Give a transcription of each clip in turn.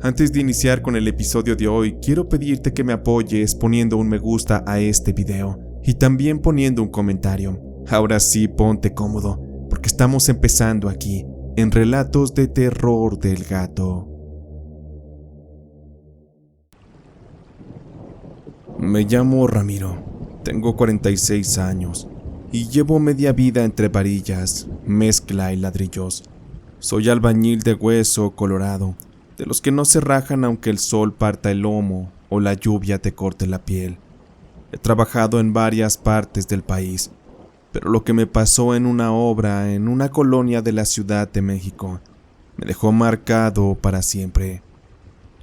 Antes de iniciar con el episodio de hoy, quiero pedirte que me apoyes poniendo un me gusta a este video y también poniendo un comentario. Ahora sí, ponte cómodo, porque estamos empezando aquí, en Relatos de Terror del Gato. Me llamo Ramiro, tengo 46 años y llevo media vida entre varillas, mezcla y ladrillos. Soy albañil de hueso colorado, de los que no se rajan aunque el sol parta el lomo o la lluvia te corte la piel. He trabajado en varias partes del país, pero lo que me pasó en una obra en una colonia de la Ciudad de México me dejó marcado para siempre.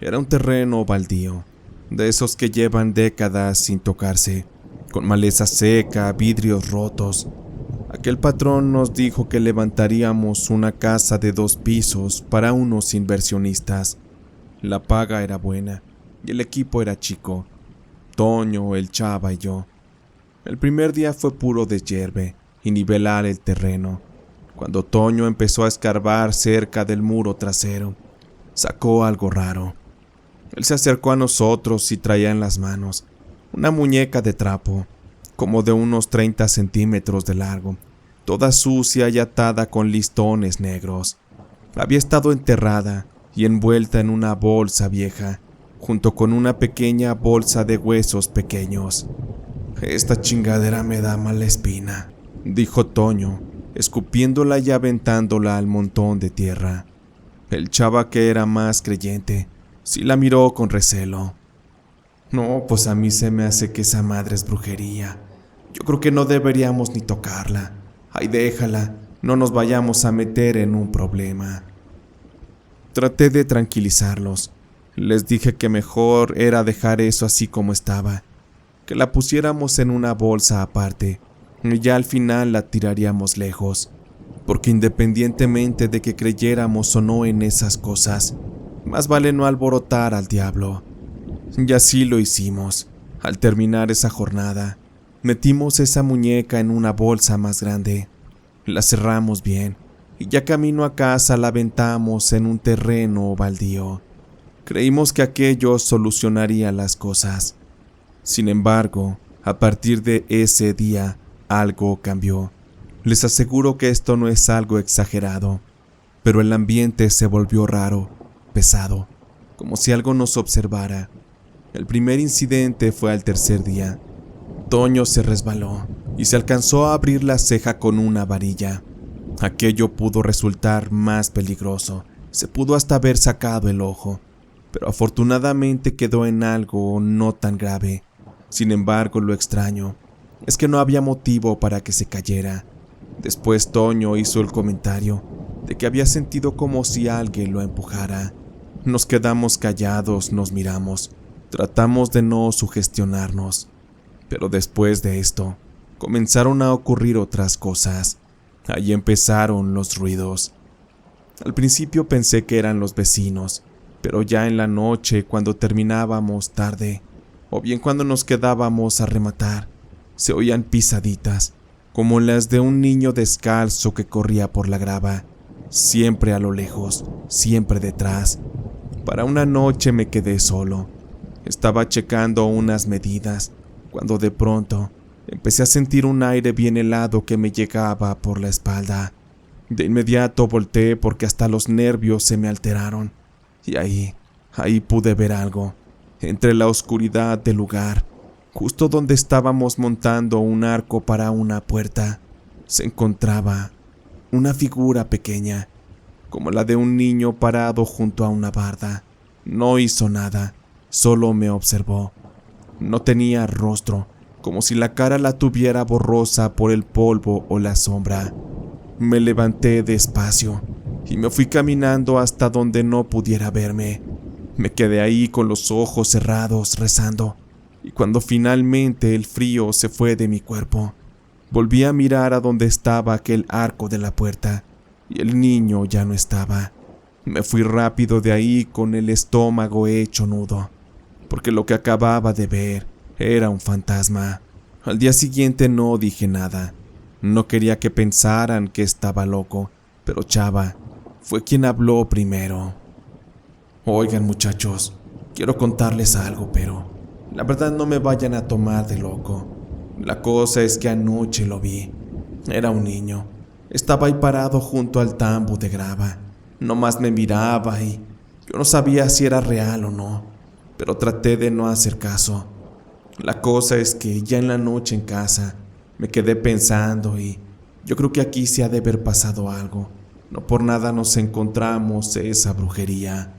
Era un terreno baldío, de esos que llevan décadas sin tocarse, con maleza seca, vidrios rotos. Aquel patrón nos dijo que levantaríamos una casa de 2 pisos para unos inversionistas. La paga era buena y el equipo era chico. Toño, el Chava y yo. El primer día fue puro deshierve y nivelar el terreno. Cuando Toño empezó a escarbar cerca del muro trasero, sacó algo raro. Él se acercó a nosotros y traía en las manos una muñeca de trapo, como de unos 30 centímetros de largo, toda sucia y atada con listones negros. Había estado enterrada y envuelta en una bolsa vieja, junto con una pequeña bolsa de huesos pequeños. «Esta chingadera me da mala espina», dijo Toño, escupiéndola y aventándola al montón de tierra. El Chava, que era más creyente, sí la miró con recelo. «No, pues a mí se me hace que esa madre es brujería. Yo creo que no deberíamos ni tocarla. Ay, déjala, no nos vayamos a meter en un problema». Traté de tranquilizarlos. Les dije que mejor era dejar eso así como estaba, que la pusiéramos en una bolsa aparte y ya al final la tiraríamos lejos, porque independientemente de que creyéramos o no en esas cosas, más vale no alborotar al diablo. Y así lo hicimos. Al terminar esa jornada, metimos esa muñeca en una bolsa más grande, la cerramos bien y ya camino a casa la aventamos en un terreno baldío. Creímos que aquello solucionaría las cosas. Sin embargo, a partir de ese día, algo cambió. Les aseguro que esto no es algo exagerado, pero el ambiente se volvió raro, pesado, como si algo nos observara. El primer incidente fue al tercer día. Toño se resbaló y se alcanzó a abrir la ceja con una varilla. Aquello pudo resultar más peligroso. Se pudo hasta haber sacado el ojo, pero afortunadamente quedó en algo no tan grave. Sin embargo, lo extraño es que no había motivo para que se cayera. Después Toño hizo el comentario de que había sentido como si alguien lo empujara. Nos quedamos callados, nos miramos. Tratamos de no sugestionarnos. Pero después de esto, comenzaron a ocurrir otras cosas. Ahí empezaron los ruidos. Al principio pensé que eran los vecinos, pero ya en la noche, cuando terminábamos tarde, o bien cuando nos quedábamos a rematar, se oían pisaditas, como las de un niño descalzo que corría por la grava, siempre a lo lejos, siempre detrás. Para una noche me quedé solo. Estaba checando unas medidas, cuando de pronto empecé a sentir un aire bien helado que me llegaba por la espalda. De inmediato volteé porque hasta los nervios se me alteraron. Y ahí pude ver algo. Entre la oscuridad del lugar, justo donde estábamos montando un arco para una puerta, se encontraba una figura pequeña, como la de un niño parado junto a una barda. No hizo nada, solo me observó. No tenía rostro, como si la cara la tuviera borrosa por el polvo o la sombra. Me levanté despacio y me fui caminando hasta donde no pudiera verme. Me quedé ahí con los ojos cerrados, rezando, y cuando finalmente el frío se fue de mi cuerpo, volví a mirar a donde estaba aquel arco de la puerta, y el niño ya no estaba. Me fui rápido de ahí con el estómago hecho nudo, porque lo que acababa de ver era un fantasma. Al día siguiente no dije nada. No quería que pensaran que estaba loco, pero Chava fue quien habló primero. Oigan muchachos, quiero contarles algo, pero la verdad no me vayan a tomar de loco. La cosa es que anoche lo vi. Era un niño. Estaba ahí parado junto al tambo de grava. Nomás me miraba y yo no sabía si era real o no, pero traté de no hacer caso. La cosa es que ya en la noche en casa me quedé pensando y yo creo que aquí se ha de haber pasado algo. No por nada nos encontramos esa brujería.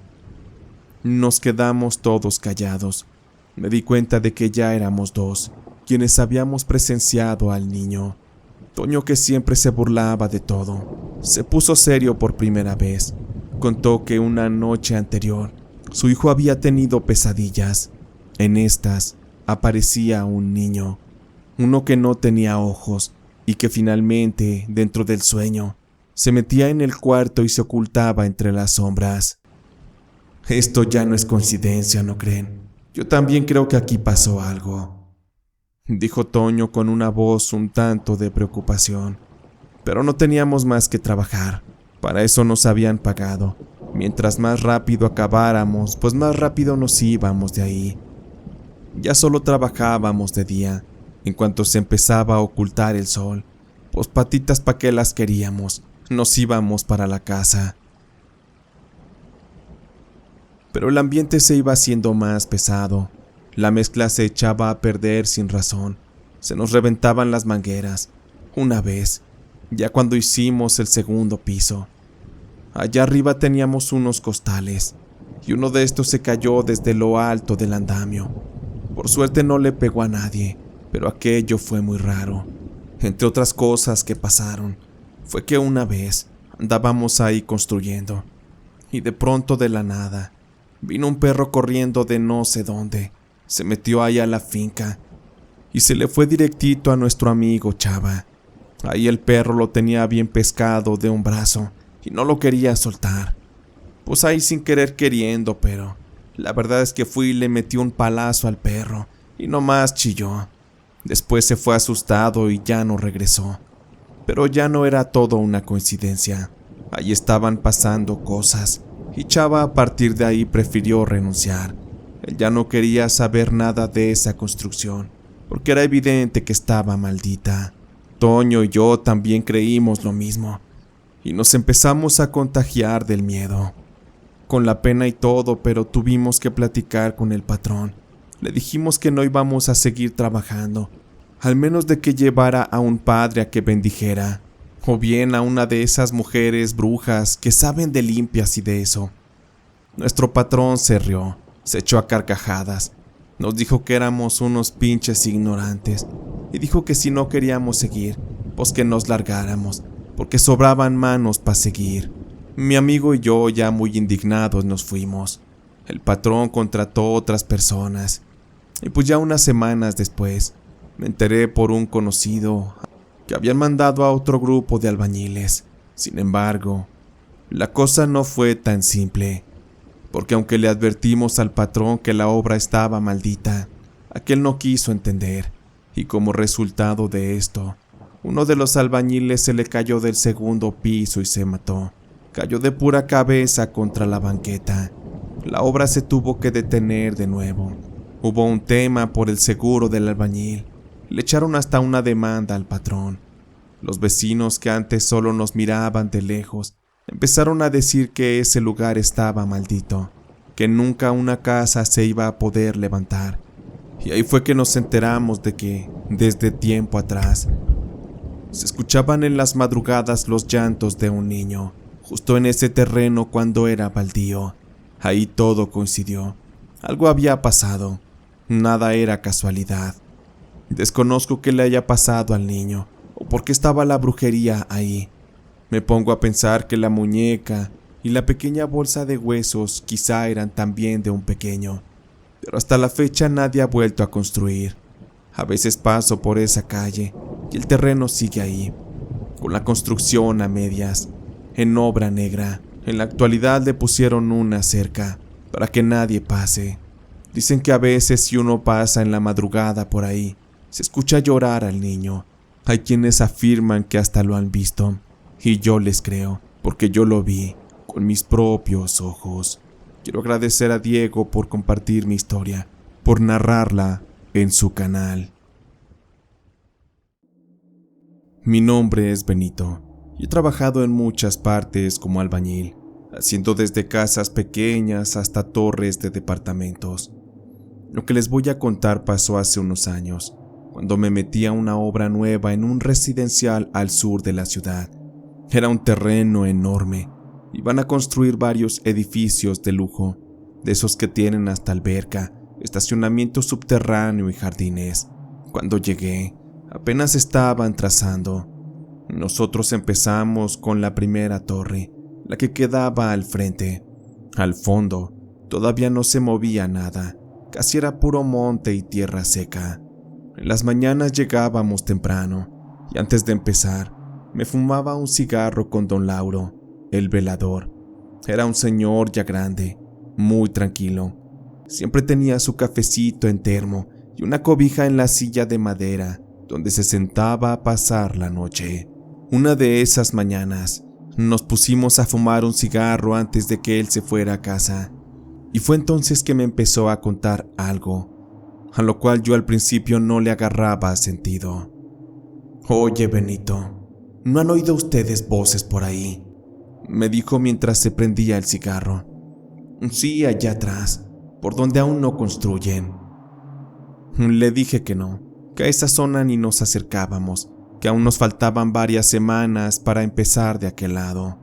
Nos quedamos todos callados. Me di cuenta de que ya éramos dos quienes habíamos presenciado al niño. Toño, que siempre se burlaba de todo, se puso serio por primera vez. Contó que una noche anterior su hijo había tenido pesadillas. En estas aparecía un niño, uno que no tenía ojos y que finalmente, dentro del sueño, se metía en el cuarto y se ocultaba entre las sombras. Esto ya no es coincidencia, ¿no creen? Yo también creo que aquí pasó algo, dijo Toño con una voz un tanto de preocupación. Pero no teníamos más que trabajar. Para eso nos habían pagado. Mientras más rápido acabáramos, pues más rápido nos íbamos de ahí. Ya solo trabajábamos de día. En cuanto se empezaba a ocultar el sol, pues patitas pa' qué las queríamos, nos íbamos para la casa. Pero el ambiente se iba haciendo más pesado. La mezcla se echaba a perder sin razón. Se nos reventaban las mangueras. Una vez, ya cuando hicimos el segundo piso. Allá arriba teníamos unos costales, y uno de estos se cayó desde lo alto del andamio. Por suerte no le pegó a nadie, pero aquello fue muy raro. Entre otras cosas que pasaron, fue que una vez andábamos ahí construyendo, y de pronto de la nada, vino un perro corriendo de no sé dónde. Se metió ahí a la finca y se le fue directito a nuestro amigo Chava. Ahí el perro lo tenía bien pescado de un brazo y no lo quería soltar. Pues ahí sin querer queriendo, pero la verdad es que fui y le metí un palazo al perro y nomás chilló. Después se fue asustado y ya no regresó. Pero ya no era todo una coincidencia. Ahí estaban pasando cosas y Chava a partir de ahí prefirió renunciar. Él ya no quería saber nada de esa construcción, porque era evidente que estaba maldita. Toño y yo también creímos lo mismo, y nos empezamos a contagiar del miedo. Con la pena y todo, pero tuvimos que platicar con el patrón. Le dijimos que no íbamos a seguir trabajando, al menos de que llevara a un padre a que bendijera, o bien a una de esas mujeres brujas que saben de limpias y de eso. Nuestro patrón se rió. Se echó a carcajadas, nos dijo que éramos unos pinches ignorantes y dijo que si no queríamos seguir, pues que nos largáramos, porque sobraban manos para seguir. Mi amigo y yo, ya muy indignados, nos fuimos. El patrón contrató otras personas y pues ya unas semanas después me enteré por un conocido que habían mandado a otro grupo de albañiles. Sin embargo, la cosa no fue tan simple. Porque aunque le advertimos al patrón que la obra estaba maldita, aquel no quiso entender, y como resultado de esto, uno de los albañiles se le cayó del segundo piso y se mató. Cayó de pura cabeza contra la banqueta. La obra se tuvo que detener de nuevo. Hubo un tema por el seguro del albañil. Le echaron hasta una demanda al patrón. Los vecinos que antes solo nos miraban de lejos, empezaron a decir que ese lugar estaba maldito, que nunca una casa se iba a poder levantar. Y ahí fue que nos enteramos de que, desde tiempo atrás, se escuchaban en las madrugadas los llantos de un niño, justo en ese terreno cuando era baldío. Ahí todo coincidió. Algo había pasado. Nada era casualidad. Desconozco qué le haya pasado al niño, o por qué estaba la brujería ahí. Me pongo a pensar que la muñeca y la pequeña bolsa de huesos quizá eran también de un pequeño, pero hasta la fecha nadie ha vuelto a construir. A veces paso por esa calle y el terreno sigue ahí, con la construcción a medias, en obra negra. En la actualidad le pusieron una cerca para que nadie pase. Dicen que a veces si uno pasa en la madrugada por ahí, se escucha llorar al niño. Hay quienes afirman que hasta lo han visto. Y yo les creo, porque yo lo vi con mis propios ojos. Quiero agradecer a Diego por compartir mi historia, por narrarla en su canal. Mi nombre es Benito y he trabajado en muchas partes como albañil, haciendo desde casas pequeñas hasta torres de departamentos. Lo que les voy a contar pasó hace unos años, cuando me metí a una obra nueva en un residencial al sur de la ciudad. Era un terreno enorme. Iban a construir varios edificios de lujo, de esos que tienen hasta alberca, estacionamiento subterráneo y jardines. Cuando llegué, apenas estaban trazando. Nosotros empezamos con la primera torre, la que quedaba al frente. Al fondo, todavía no se movía nada, casi era puro monte y tierra seca. En las mañanas llegábamos temprano, y antes de empezar, me fumaba un cigarro con don Lauro, el velador. Era un señor ya grande, muy tranquilo. Siempre tenía su cafecito en termo y una cobija en la silla de madera, donde se sentaba a pasar la noche. Una de esas mañanas, nos pusimos a fumar un cigarro antes de que él se fuera a casa, y fue entonces que me empezó a contar algo, a lo cual yo al principio no le agarraba sentido. «Oye, Benito, ¿no han oído ustedes voces por ahí?», me dijo mientras se prendía el cigarro. «Sí, allá atrás, por donde aún no construyen». Le dije que no, que a esa zona ni nos acercábamos, que aún nos faltaban varias semanas para empezar de aquel lado.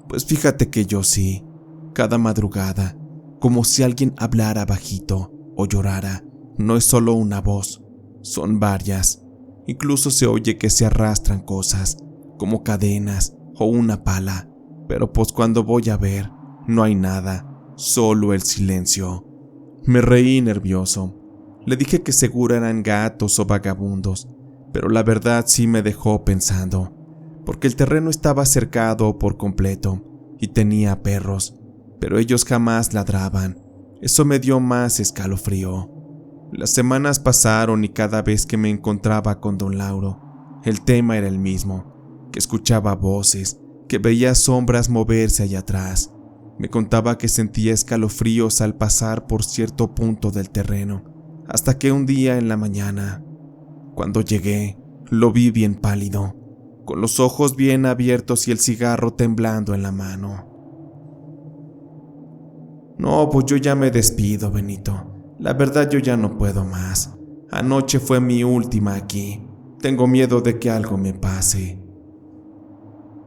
Pues fíjate que yo sí, cada madrugada, como si alguien hablara bajito o llorara, no es solo una voz, son varias. Incluso se oye que se arrastran cosas, como cadenas o una pala, pero pues cuando voy a ver, no hay nada, solo el silencio. Me reí nervioso. Le dije que seguro eran gatos o vagabundos, pero la verdad sí me dejó pensando, porque el terreno estaba cercado por completo y tenía perros, pero ellos jamás ladraban. Eso me dio más escalofrío. Las semanas pasaron y cada vez que me encontraba con don Lauro, el tema era el mismo, que escuchaba voces, que veía sombras moverse allá atrás. Me contaba que sentía escalofríos al pasar por cierto punto del terreno, hasta que un día en la mañana, cuando llegué, lo vi bien pálido, con los ojos bien abiertos y el cigarro temblando en la mano. «No, pues yo ya me despido, Benito. La verdad yo ya no puedo más. Anoche fue mi última aquí. Tengo miedo de que algo me pase».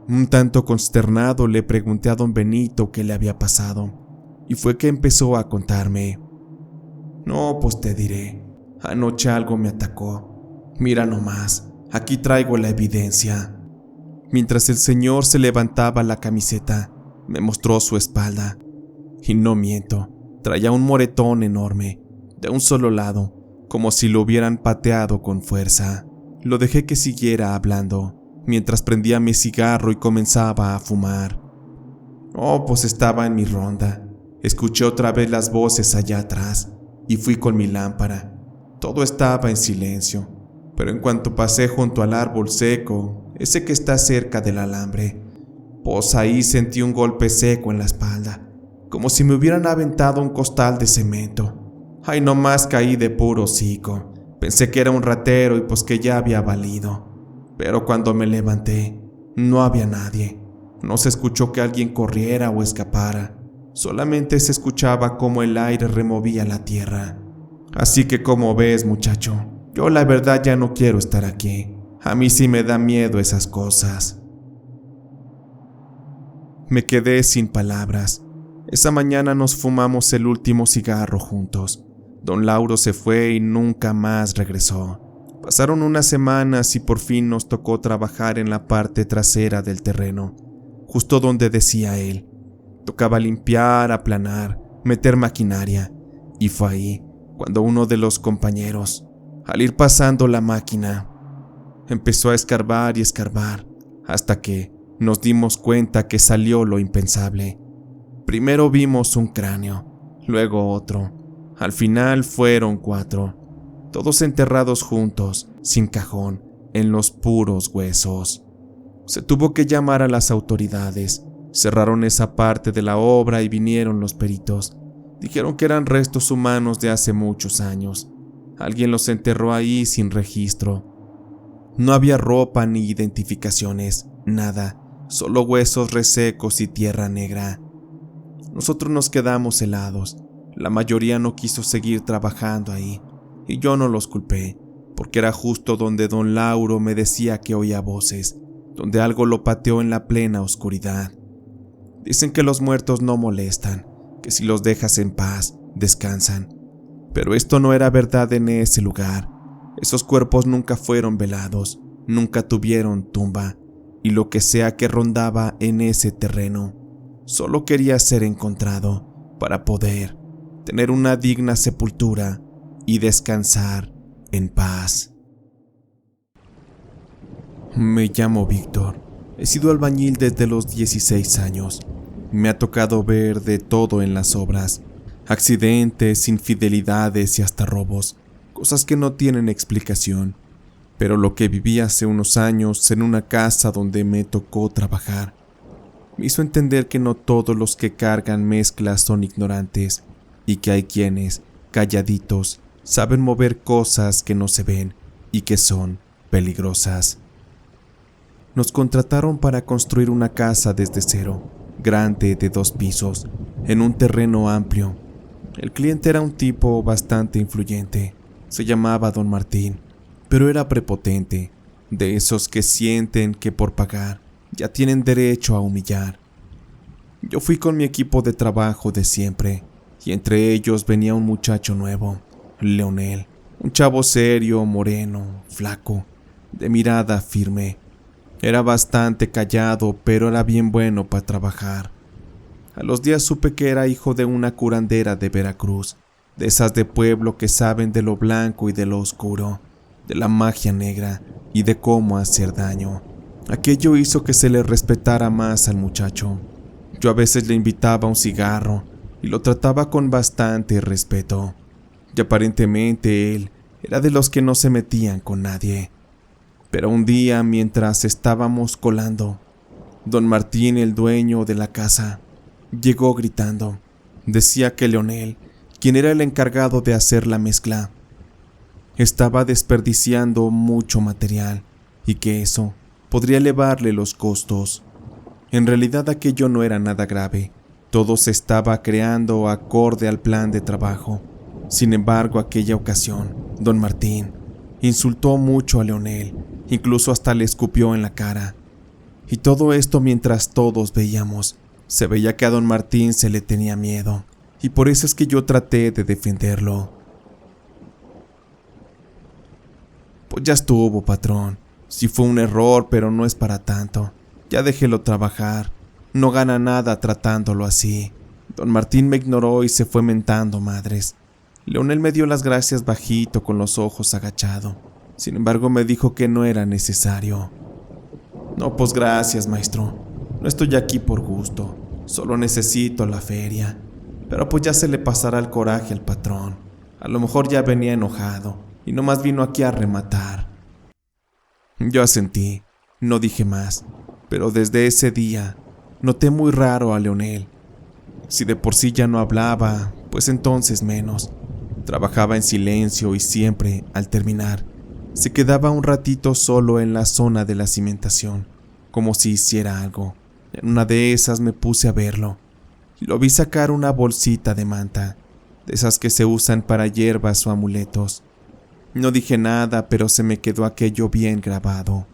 Un tanto consternado le pregunté a don Benito qué le había pasado, y fue que empezó a contarme. «No, pues te diré. Anoche algo me atacó. Mira nomás, aquí traigo la evidencia». Mientras el señor se levantaba la camiseta, me mostró su espalda. Y no miento, traía un moretón enorme, de un solo lado, como si lo hubieran pateado con fuerza. Lo dejé que siguiera hablando, mientras prendía mi cigarro y comenzaba a fumar. «Oh, pues estaba en mi ronda. Escuché otra vez las voces allá atrás, y fui con mi lámpara. Todo estaba en silencio, pero en cuanto pasé junto al árbol seco, ese que está cerca del alambre, pues ahí sentí un golpe seco en la espalda, como si me hubieran aventado un costal de cemento. Ay, nomás caí de puro hocico. Pensé que era un ratero y pues que ya había valido. Pero cuando me levanté, no había nadie. No se escuchó que alguien corriera o escapara. Solamente se escuchaba cómo el aire removía la tierra. Así que como ves, muchacho, yo la verdad ya no quiero estar aquí. A mí sí me da miedo esas cosas». Me quedé sin palabras. Esa mañana nos fumamos el último cigarro juntos. Don Lauro se fue y nunca más regresó. Pasaron unas semanas y por fin nos tocó trabajar en la parte trasera del terreno, justo donde decía él. Tocaba limpiar, aplanar, meter maquinaria, y fue ahí cuando uno de los compañeros, al ir pasando la máquina, empezó a escarbar y escarbar, hasta que nos dimos cuenta que salió lo impensable. Primero vimos un cráneo, luego otro. Al final fueron 4, todos enterrados juntos, sin cajón, en los puros huesos. Se tuvo que llamar a las autoridades. Cerraron esa parte de la obra y vinieron los peritos. Dijeron que eran restos humanos de hace muchos años. Alguien los enterró ahí sin registro. No había ropa ni identificaciones, nada, solo huesos resecos y tierra negra. Nosotros nos quedamos helados. La mayoría no quiso seguir trabajando ahí, y yo no los culpé, porque era justo donde don Lauro me decía que oía voces, donde algo lo pateó en la plena oscuridad. Dicen que los muertos no molestan, que si los dejas en paz, descansan. Pero esto no era verdad en ese lugar. Esos cuerpos nunca fueron velados, nunca tuvieron tumba, y lo que sea que rondaba en ese terreno, solo quería ser encontrado para poder tener una digna sepultura y descansar en paz. Me llamo Víctor. He sido albañil desde los 16 años. Me ha tocado ver de todo en las obras. Accidentes, infidelidades y hasta robos. Cosas que no tienen explicación. Pero lo que viví hace unos años en una casa donde me tocó trabajar me hizo entender que no todos los que cargan mezclas son ignorantes y que hay quienes, calladitos, saben mover cosas que no se ven y que son peligrosas. Nos contrataron para construir una casa desde cero, grande de 2 pisos, en un terreno amplio. El cliente era un tipo bastante influyente. Se llamaba Don Martín, pero era prepotente, de esos que sienten que por pagar ya tienen derecho a humillar. Yo fui con mi equipo de trabajo de siempre, y entre ellos venía un muchacho nuevo, Leonel, un chavo serio, moreno, flaco, de mirada firme. Era bastante callado, pero era bien bueno para trabajar. A los días supe que era hijo de una curandera de Veracruz, de esas de pueblo que saben de lo blanco y de lo oscuro, de la magia negra y de cómo hacer daño. Aquello hizo que se le respetara más al muchacho. Yo a veces le invitaba un cigarro y lo trataba con bastante respeto. Y aparentemente él era de los que no se metían con nadie. Pero un día, mientras estábamos colando, don Martín, el dueño de la casa, llegó gritando. Decía que Leonel, quien era el encargado de hacer la mezcla, estaba desperdiciando mucho material y que eso podría elevarle los costos. En realidad aquello no era nada grave, todo se estaba creando acorde al plan de trabajo. Sin embargo, aquella ocasión, don Martín insultó mucho a Leonel, incluso hasta le escupió en la cara. Y todo esto mientras todos veíamos. Se veía que a don Martín se le tenía miedo, y por eso es que yo traté de defenderlo. Pues ya estuvo, patrón. Sí fue un error, pero no es para tanto. Ya déjelo trabajar. No gana nada tratándolo así. Don Martín me ignoró y se fue mentando madres. Leonel me dio las gracias bajito, con los ojos agachado. Sin embargo, me dijo que no era necesario. No, pues gracias, maestro. No estoy aquí por gusto. Solo necesito la feria. Pero pues ya se le pasará el coraje al patrón. A lo mejor ya venía enojado y nomás vino aquí a rematar. Yo asentí. No dije más. Pero desde ese día noté muy raro a Leonel. Si de por sí ya no hablaba, pues entonces menos. Trabajaba en silencio y siempre, al terminar, se quedaba un ratito solo en la zona de la cimentación, como si hiciera algo. En una de esas me puse a verlo, y lo vi sacar una bolsita de manta, de esas que se usan para hierbas o amuletos. No dije nada, pero se me quedó aquello bien grabado.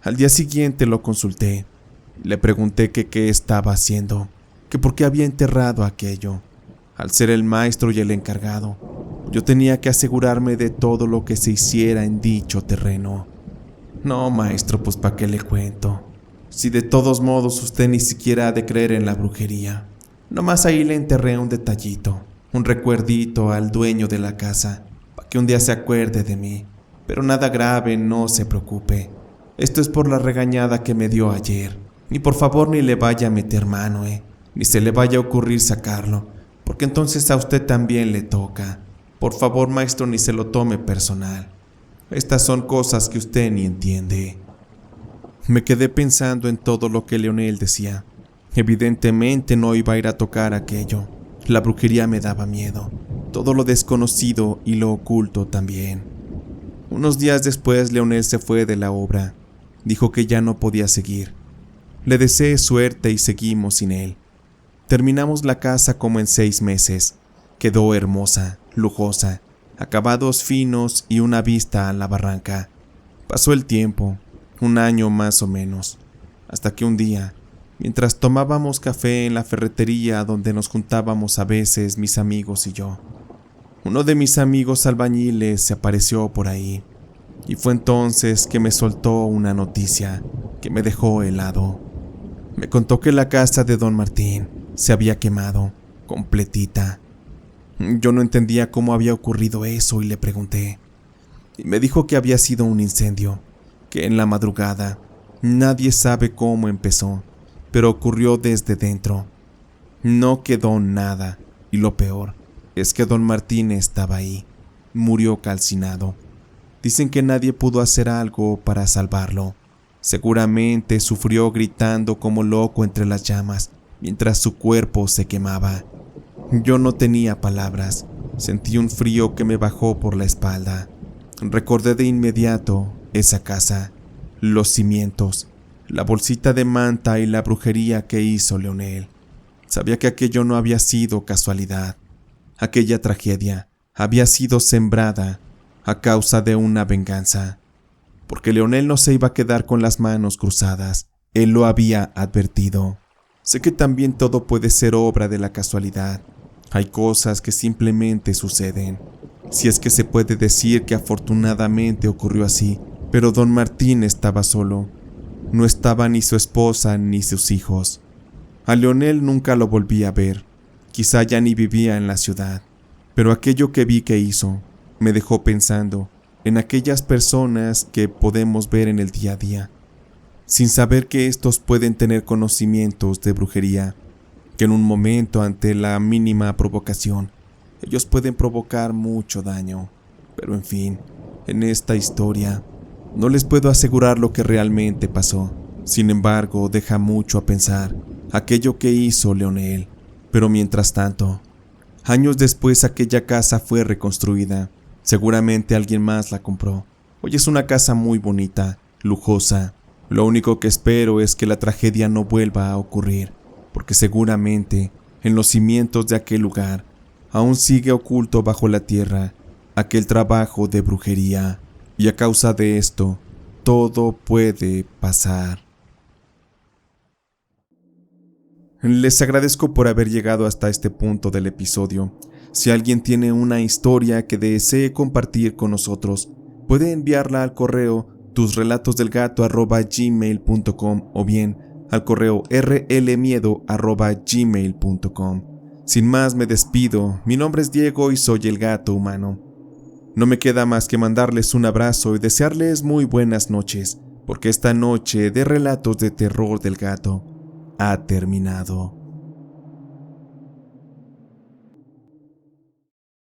Al día siguiente lo consulté. Le pregunté que qué estaba haciendo, que por qué había enterrado aquello. Al ser el maestro y el encargado, yo tenía que asegurarme de todo lo que se hiciera en dicho terreno. No, maestro, pues ¿para qué le cuento? Si de todos modos usted ni siquiera ha de creer en la brujería. Nomás ahí le enterré un detallito, un recuerdito al dueño de la casa, para que un día se acuerde de mí. Pero nada grave, no se preocupe. Esto es por la regañada que me dio ayer. Y por favor ni le vaya a meter mano, ni se le vaya a ocurrir sacarlo, porque entonces a usted también le toca. Por favor, maestro, ni se lo tome personal. Estas son cosas que usted ni entiende. Me quedé pensando en todo lo que Leonel decía. Evidentemente no iba a ir a tocar aquello. La brujería me daba miedo, todo lo desconocido y lo oculto también. Unos días después Leonel se fue de la obra. Dijo que ya no podía seguir. Le deseé suerte y seguimos sin él. Terminamos la casa como en 6 meses. Quedó hermosa, lujosa, acabados finos y una vista a la barranca. Pasó el tiempo, 1 año más o menos, hasta que un día, mientras tomábamos café en la ferretería donde nos juntábamos a veces mis amigos y yo, uno de mis amigos albañiles se apareció por ahí, y fue entonces que me soltó una noticia que me dejó helado. Me contó que la casa de don Martín se había quemado, completita. Yo no entendía cómo había ocurrido eso y le pregunté. Y me dijo que había sido un incendio, que en la madrugada, nadie sabe cómo empezó, pero ocurrió desde dentro. No quedó nada, y lo peor es que don Martín estaba ahí, murió calcinado. Dicen que nadie pudo hacer algo para salvarlo. Seguramente sufrió gritando como loco entre las llamas, mientras su cuerpo se quemaba. Yo no tenía palabras, sentí un frío que me bajó por la espalda. Recordé de inmediato esa casa, los cimientos, la bolsita de manta y la brujería que hizo Leonel. Sabía que aquello no había sido casualidad. Aquella tragedia había sido sembrada a causa de una venganza. Porque Leonel no se iba a quedar con las manos cruzadas. Él lo había advertido. Sé que también todo puede ser obra de la casualidad. Hay cosas que simplemente suceden. Si es que se puede decir que afortunadamente ocurrió así, pero don Martín estaba solo. No estaba ni su esposa ni sus hijos. A Leonel nunca lo volví a ver. Quizá ya ni vivía en la ciudad. Pero aquello que vi que hizo me dejó pensando en aquellas personas que podemos ver en el día a día, sin saber que estos pueden tener conocimientos de brujería, que en un momento ante la mínima provocación, ellos pueden provocar mucho daño. Pero en fin, en esta historia, no les puedo asegurar lo que realmente pasó. Sin embargo, deja mucho a pensar aquello que hizo Leonel. Pero mientras tanto, años después aquella casa fue reconstruida. Seguramente alguien más la compró. Hoy es una casa muy bonita, lujosa. Lo único que espero es que la tragedia no vuelva a ocurrir, porque seguramente en los cimientos de aquel lugar aún sigue oculto bajo la tierra aquel trabajo de brujería, y a causa de esto, todo puede pasar. Les agradezco por haber llegado hasta este punto del episodio. Si alguien tiene una historia que desee compartir con nosotros, puede enviarla al correo tusrelatosdelgato@gmail.com o bien al correo rlmiedo@gmail.com. Sin más me despido, mi nombre es Diego y soy el Gato Humano. No me queda más que mandarles un abrazo y desearles muy buenas noches, porque esta noche de relatos de terror del gato ha terminado.